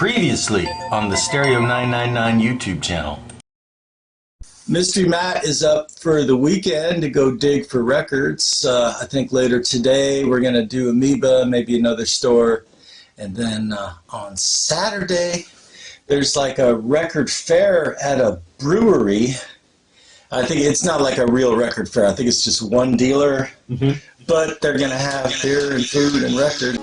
Previously on the Stereo 999 YouTube channel. Mystery Matt is up for the weekend to go dig for records. I think later today we're going to do Amoeba, maybe another store. And then on Saturday, there's like a record fair at a brewery. I think it's not like a real record fair. I think it's just one dealer. But they're going to have beer and food and records.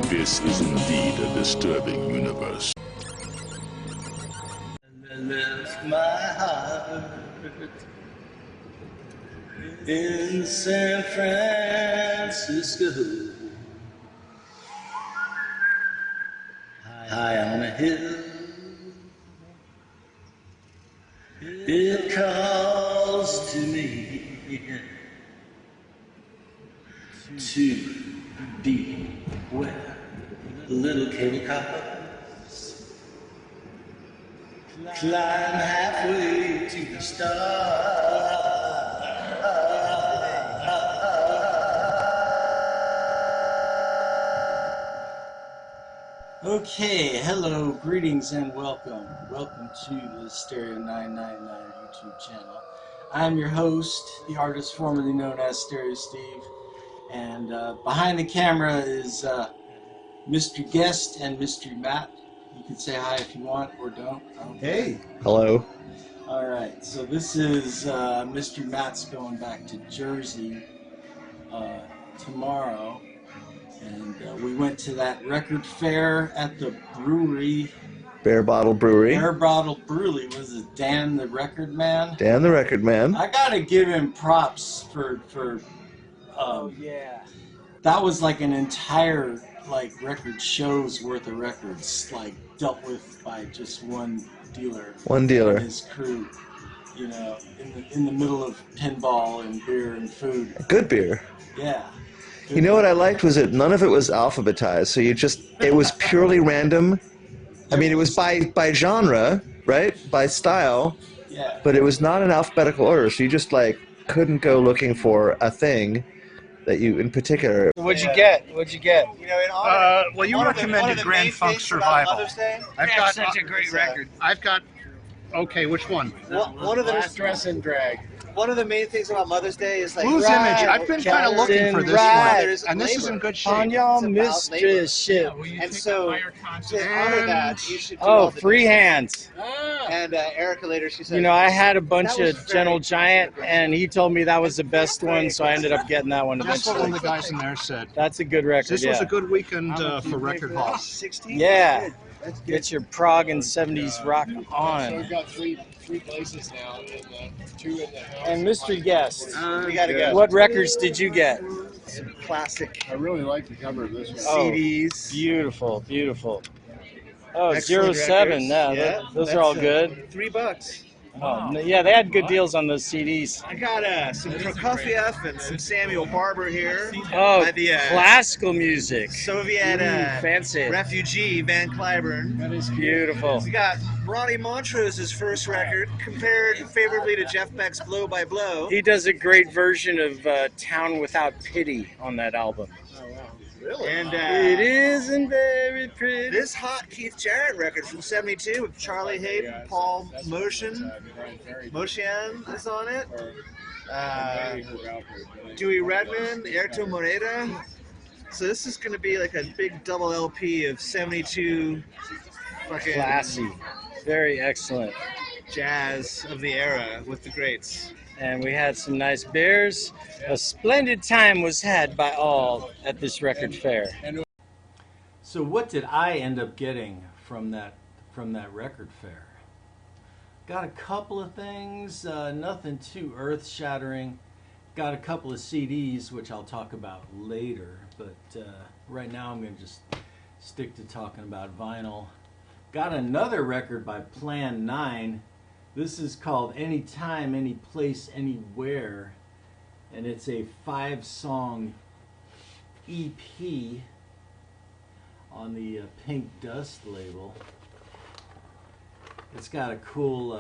This is indeed a disturbing universe. Left my heart in San Francisco, high on a hill. It calls to me to be where the little cable cars climb halfway to the stars. Okay, hello, greetings and welcome. Welcome to the Stereo 999 YouTube channel. I'm your host, the artist formerly known as Stereo Steve, and behind the camera is Mr. Guest and Mr. Matt. You can say hi if you want or don't. Hey. Hello. Alright, so this is Mr. Matt's going back to Jersey tomorrow. And we went to that record fair at the brewery. Bare Bottle Brewery. Bare Bottle Brewery. Was it Dan the Record Man? Dan the Record Man. I gotta give him props for yeah. That was like an entire record show's worth of records dealt with by just one dealer. One dealer. And his crew, you know, in the middle of pinball and beer and food. Good beer. Yeah. You know what I liked was that none of it was alphabetized, so it was purely random. I mean, it was by genre, right? By style. Yeah. But it was not in alphabetical order, so you just couldn't go looking for a thing that you in particular. What'd you get? What'd you get? You know, in honor, well, you recommended Grand Funk Survival. That's such a great record. I've got. Okay, which one? One of them is Dress and Drag. one of the main things about Mother's Day is like Blues Image. I've been kind of looking for this one, and this is in good shape. On y'all It's about mistress ship. and so to honor that, you should do Oh, all the free hands. And Erica later she said, You know, I had a bunch That was of very Gentle Giant, and he told me that was the best one, so I ended up getting that one That's what one of eventually. the guys in there said. That's a good record, This yeah. was a good weekend for record hall. 16. Yeah. Get your prog and 70s rock So we've on. got three places now, and two in the house. And mystery guest, We gotta go. what records did you get? Some classic I really like the cover of this one. Oh, CDs. beautiful, beautiful. Oh, Excellent 07, records. yeah, those are all good. $3. Oh, yeah, they had good deals on those CDs. I got some Prokofiev and some Samuel Barber here. Oh, By the classical music. Soviet Fancy. refugee Van Cliburn. That is Beautiful. We got Ronnie Montrose's first record compared favorably to Jeff Beck's Blow by Blow. He does a great version of Town Without Pity on that album. And It isn't very pretty. this hot Keith Jarrett record from '72 with Charlie Hayden, Paul Motion, Motion is on it. Dewey Redman, Airto Moreta. So this is going to be like a big double LP of '72 fucking Classy. Very excellent. jazz of the era with the greats. And we had some nice beers. A splendid time was had by all at this record fair. So what did I end up getting from that record fair? Got a couple of things, nothing too earth-shattering. Got a couple of CDs, which I'll talk about later, but right now I'm going to just stick to talking about vinyl. Got another record by Plan 9. This is called Anytime, Any Place, Anywhere, and it's a 5-song EP on the Pink Dust label. It's got a cool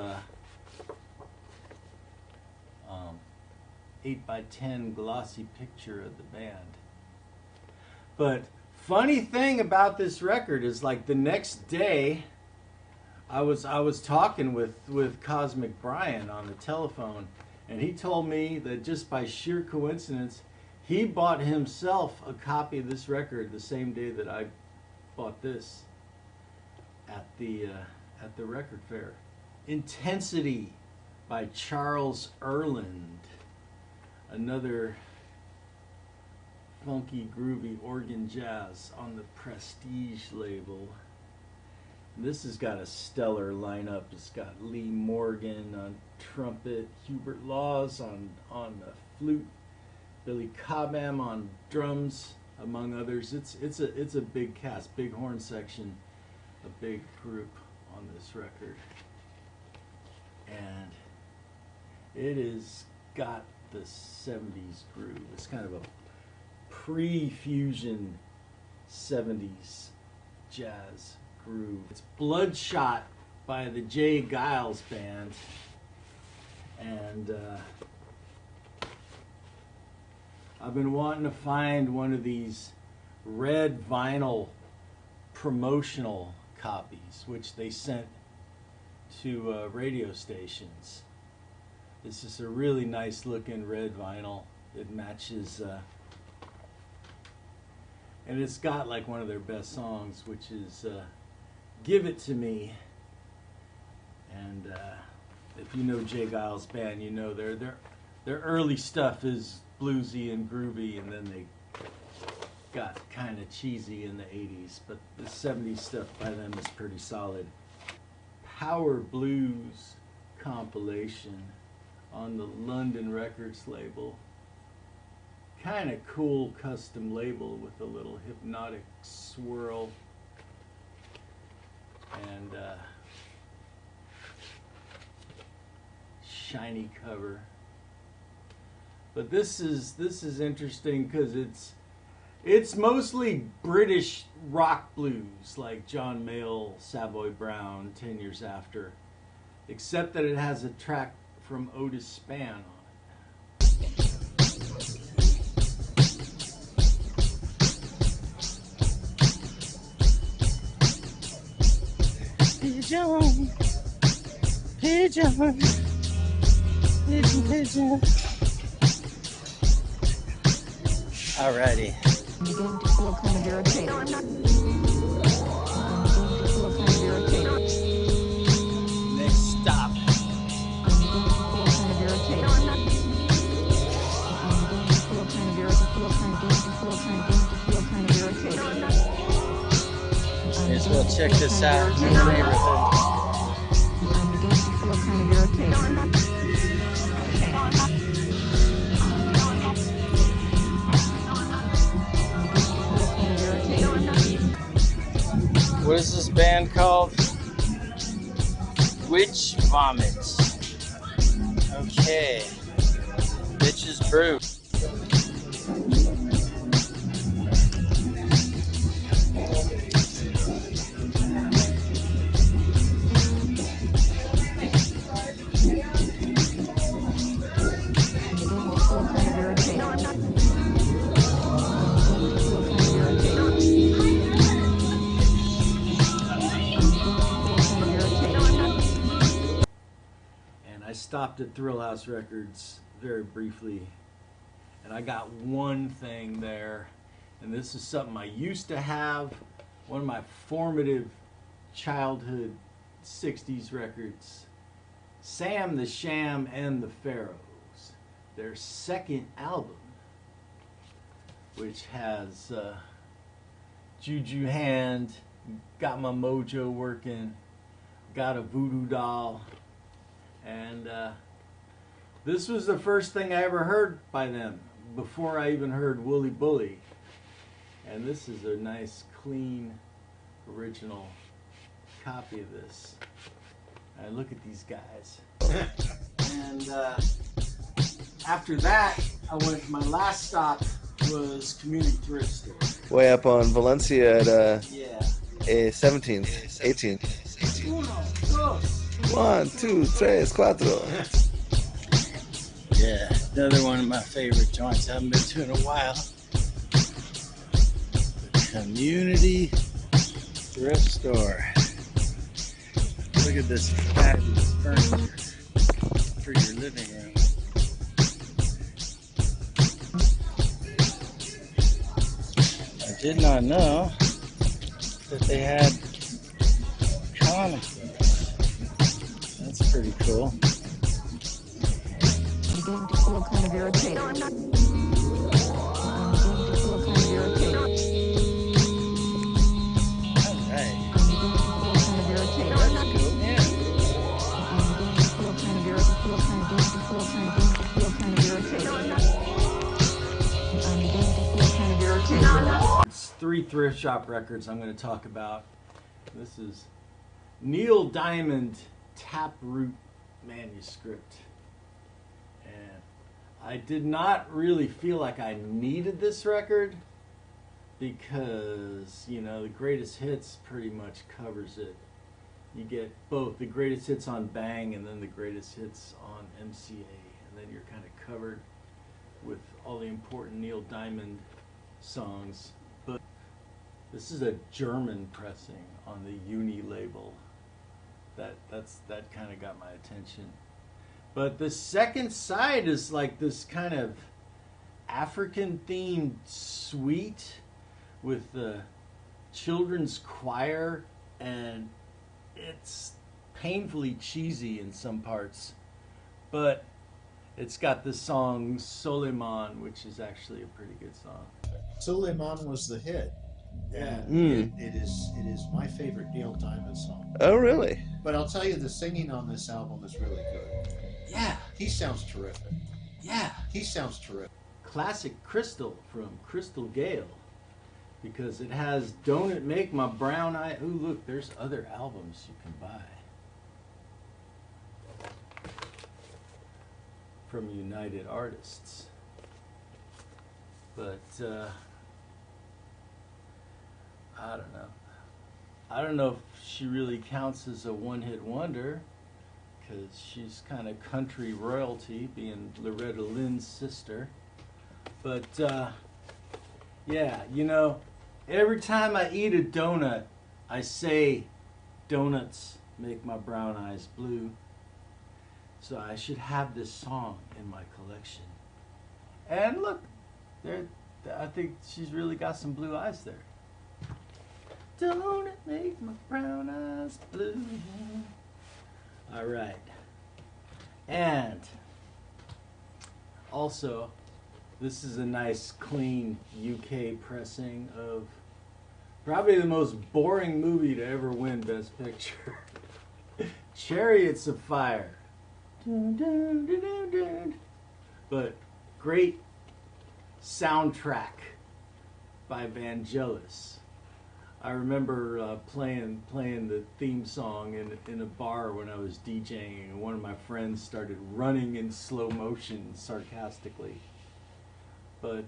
8x10 glossy picture of the band. But funny thing about this record is, like, the next day I was talking with Cosmic Brian on the telephone, and he told me that just by sheer coincidence he bought himself a copy of this record the same day that I bought this at the record fair. Intensity by Charles Erland, another funky, groovy organ jazz on the Prestige label. This has got a stellar lineup. It's got Lee Morgan on trumpet, Hubert Laws on the flute, Billy Cobham on drums, among others. It's a big cast, big horn section, a big group on this record, and it has got the 70s groove. It's kind of a pre-fusion 70s jazz groove. It's Bloodshot by the Jay Giles Band, and I've been wanting to find one of these red vinyl promotional copies, which they sent to radio stations. This is a really nice looking red vinyl. It matches, and it's got like one of their best songs, which is Give It To Me. And if you know Jay Giles Band, you know their early stuff is bluesy and groovy, and then they got kind of cheesy in the 80s, but the 70s stuff by them is pretty solid. Power Blues compilation on the London Records label. Kind of cool custom label with a little hypnotic swirl, and shiny cover. But this is interesting because it's mostly British rock blues, like John Mayall, Savoy Brown, 10 Years After, except that it has a track from Otis Spann on it. Pigeon, pigeon, pigeon, pigeon. Alrighty. I'm beginning to feel kind of irritated. I'm beginning to feel kind of irritated. Next stop. I'm beginning to feel kind of irritated. I'm beginning to feel kind of irritated. May as well check this out in the neighborhood. I'm beginning to feel kind of irritated. What is this band called? Witch Vomit. Okay. Bitches Brew. Stopped at Thrill House Records very briefly, and I got one thing there, and this is something I used to have, one of my formative childhood 60s records, Sam the Sham and the Pharaohs, their second album, which has Juju Hand, Got My Mojo Working, Got a Voodoo Doll. And this was the first thing I ever heard by them, before I even heard Wooly Bully. And this is a nice, clean, original copy of this. And look at these guys. And after that, my last stop was Community Thrift Store. Way up on Valencia at Yeah. 17th, 18th. 1, 2, 3, 4. Yeah, another one of my favorite joints. I haven't been to in a while. The Community Thrift Store. Look at this fabulous furniture for your living room. I did not know that they had comic books. That's pretty cool. I'm beginning to feel kind of irritated. I'm beginning to feel kind of irritated. Alright. I'm beginning to feel kind of irritated. That's cool, yeah. I'm beginning to feel kind of irritated. Feel kind of irritated. I'm beginning to feel kind of irritated. It's 3 thrift shop records I'm going to talk about. This is Neil Diamond Taproot manuscript. And I did not really feel like I needed this record because, you know, the greatest hits pretty much covers it. You get both the greatest hits on Bang and then the greatest hits on MCA. And then you're kind of covered with all the important Neil Diamond songs. But this is a German pressing on the Uni label. That kind of got my attention. But the second side is like this kind of African themed suite with the children's choir, and it's painfully cheesy in some parts, but it's got the song Soleiman, which is actually a pretty good song. Suleiman was the hit. Yeah. It is my favorite Neil Diamond song. Oh, really? But I'll tell you, the singing on this album is really good. Yeah. He sounds terrific. Yeah. He sounds terrific. Classic Crystal from Crystal Gale, because it has Don't It Make My Brown Eye. Ooh, look, there's other albums you can buy from United Artists. But I don't know. I don't know if she really counts as a one-hit wonder, because she's kind of country royalty, being Loretta Lynn's sister. But yeah, you know, every time I eat a donut, I say, donuts make my brown eyes blue. So I should have this song in my collection. And look, there, I think she's really got some blue eyes there. Don't it make my brown eyes blue? All right. And also, this is a nice, clean UK pressing of probably the most boring movie to ever win Best Picture. Chariots of Fire. Dun, dun, dun, dun, dun. But great soundtrack by Vangelis. I remember playing the theme song in a bar when I was DJing, and one of my friends started running in slow motion sarcastically. But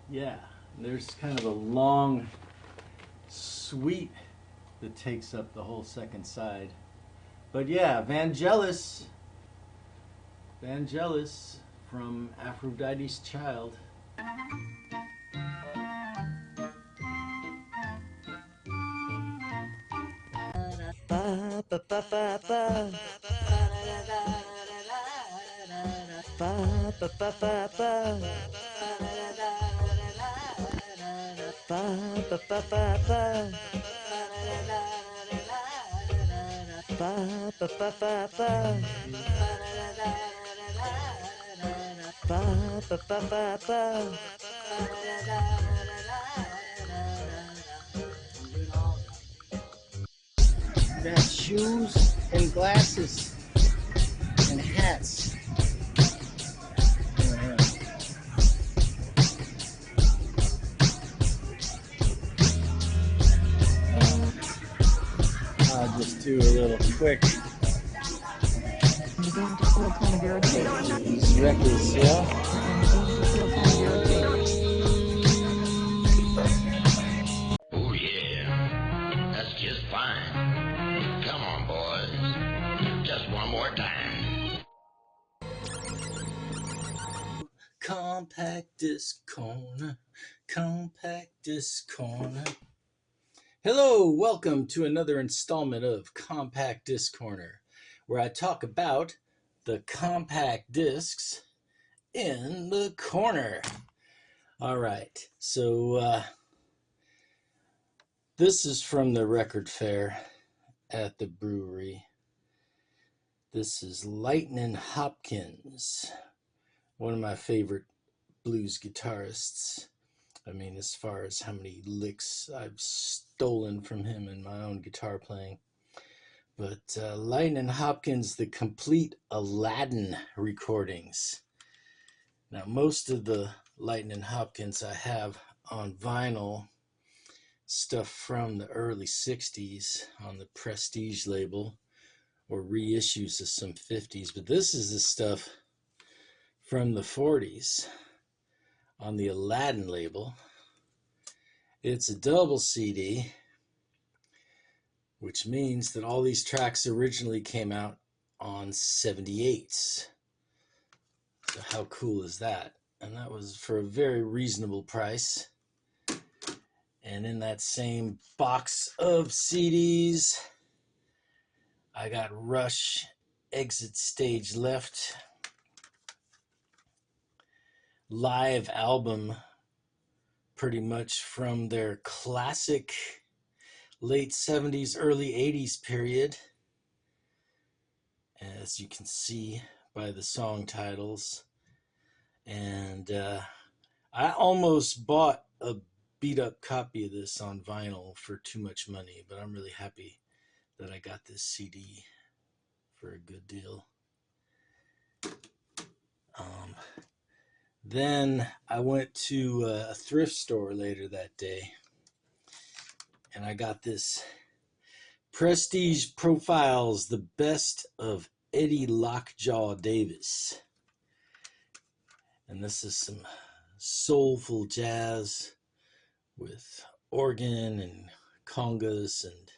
yeah, there's kind of a long suite that takes up the whole second side. But yeah, Vangelis from Aphrodite's Child. Got shoes and glasses and hats. I'll just do a little quick. I'm beginning to feel kind of irritated. These records, yeah. I'm beginning to feel kind of irritated. Oh yeah, that's just fine. Come on, boys. Just one more time. Compact Disc Corner, Compact Disc Corner. Hello, welcome to another installment of Compact Disc Corner, where I talk about the compact discs in the corner. All right, so this is from the record fair at the brewery. This is Lightnin' Hopkins, one of my favorite blues guitarists. I mean, as far as how many licks I've stolen from him in my own guitar playing. But Lightnin' Hopkins, the complete Aladdin recordings. Now, most of the Lightnin' Hopkins I have on vinyl, stuff from the early 60s on the Prestige label, or reissues of some 50s. But this is the stuff from the 40s on the Aladdin label. It's a double CD, which means that all these tracks originally came out on 78s. So how cool is that? And that was for a very reasonable price. And in that same box of CDs, I got Rush Exit Stage Left live album, pretty much from their classic late 70s, early 80s period. As you can see by the song titles. And I almost bought a beat up copy of this on vinyl for too much money, but I'm really happy that I got this CD for a good deal. Then I went to a thrift store later that day, and I got this Prestige Profiles, the best of Eddie Lockjaw Davis. And this is some soulful jazz with organ and congas and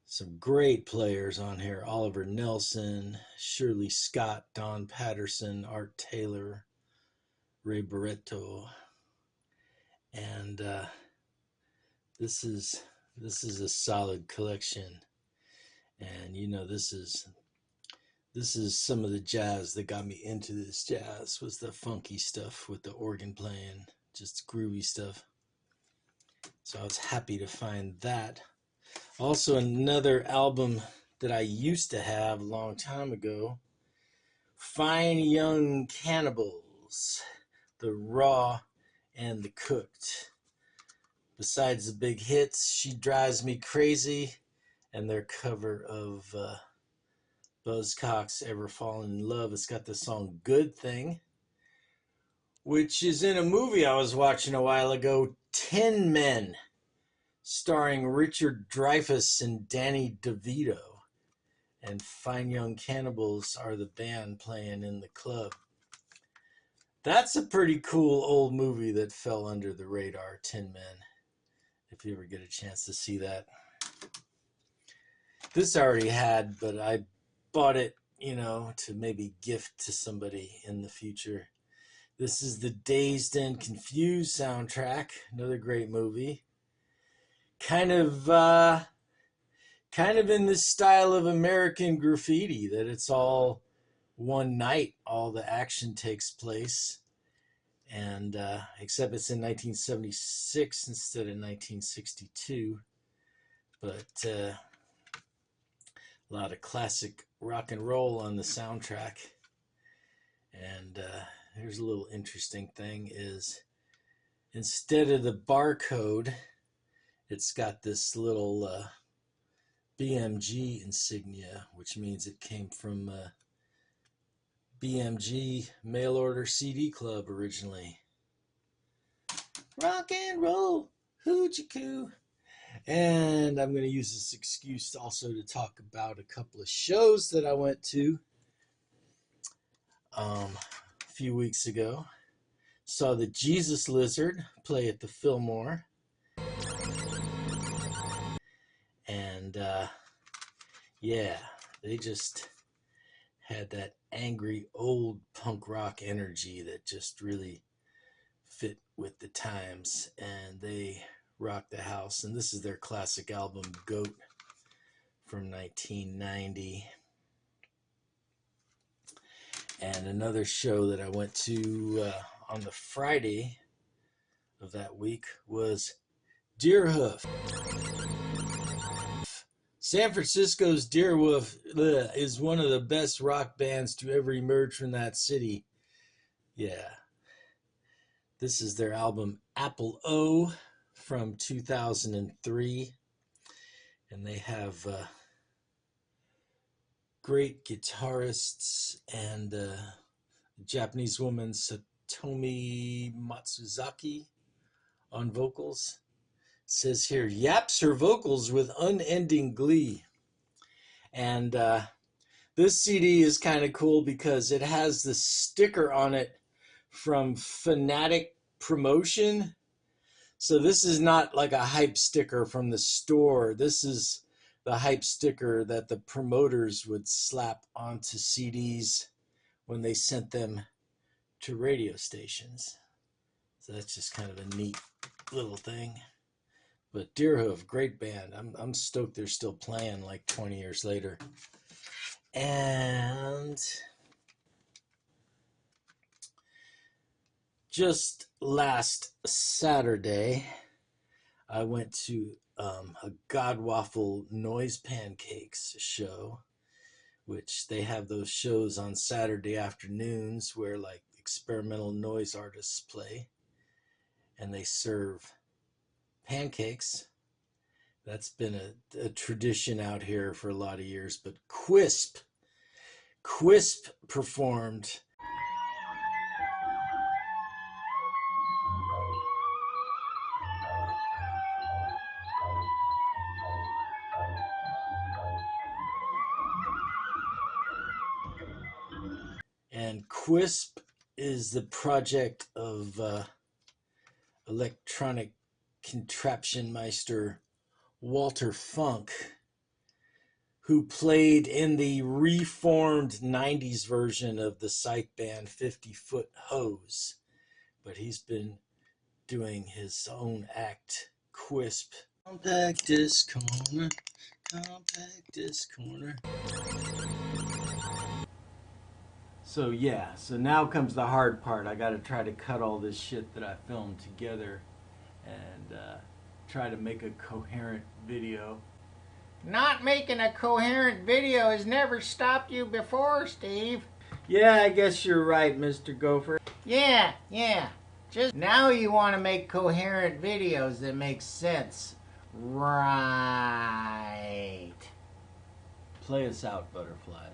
some great players on here. Oliver Nelson, Shirley Scott, Don Patterson, Art Taylor, Ray Barretto. And this is a solid collection. And you know, this is some of the jazz that got me into this jazz, was the funky stuff with the organ playing, just groovy stuff. So I was happy to find that. Also, another album that I used to have a long time ago, Fine Young Cannibals, the raw and the cooked. Besides the big hits, She Drives Me Crazy, and their cover of Buzzcocks' Ever Fallen in Love. It's got the song Good Thing, which is in a movie I was watching a while ago, 10 Men, starring Richard Dreyfuss and Danny DeVito. And Fine Young Cannibals are the band playing in the club. That's a pretty cool old movie that fell under the radar, 10 Men, if you ever get a chance to see that. This I already had, but I bought it, you know, to maybe gift to somebody in the future. This is the Dazed and Confused soundtrack, another great movie. Kind of in this style of American Graffiti, that it's all one night, all the action takes place. And except it's in 1976 instead of 1962. But a lot of classic rock and roll on the soundtrack. And here's a little interesting thing is, instead of the barcode, it's got this little BMG insignia, which means it came from BMG Mail Order CD Club originally. Rock and roll, hoochie coo. And I'm going to use this excuse also to talk about a couple of shows that I went to a few weeks ago. Saw the Jesus Lizard play at the Fillmore. And yeah, they just had that angry old punk rock energy that just really fit with the times, and they rocked the house. And this is their classic album, Goat, from 1990. And another show that I went to on the Friday of that week was Deerhoof. San Francisco's Deerhoof is one of the best rock bands to ever emerge from that city. Yeah. This is their album Apple O from 2003. And they have great guitarists and a Japanese woman, Satomi Matsuzaki, on vocals. It says here, yaps her vocals with unending glee. And this CD is kind of cool because it has the sticker on it from Fanatic Promotion. So this is not like a hype sticker from the store. This is the hype sticker that the promoters would slap onto CDs when they sent them to radio stations. So that's just kind of a neat little thing. But Deerhoof, great band. I'm stoked they're still playing like 20 years later. And just last Saturday, I went to a Godwaffle Noise Pancakes show, which they have those shows on Saturday afternoons where like experimental noise artists play, and they serve pancakes. That's been a tradition out here for a lot of years. But Quisp performed. And Quisp is the project of electronic contraption meister Walter Funk, who played in the reformed 90s version of the Scythe band 50 Foot Hose. But he's been doing his own act, Quisp. Compact Disc Corner, Compact Disc Corner. So yeah, so now comes the hard part. I got to try to cut all this shit that I filmed together and try to make a coherent video. Not making a coherent video has never stopped you before, Steve. Yeah, I guess you're right, Mr. Gopher. Yeah. Just now you want to make coherent videos that make sense. Right. Play us out, Butterfly.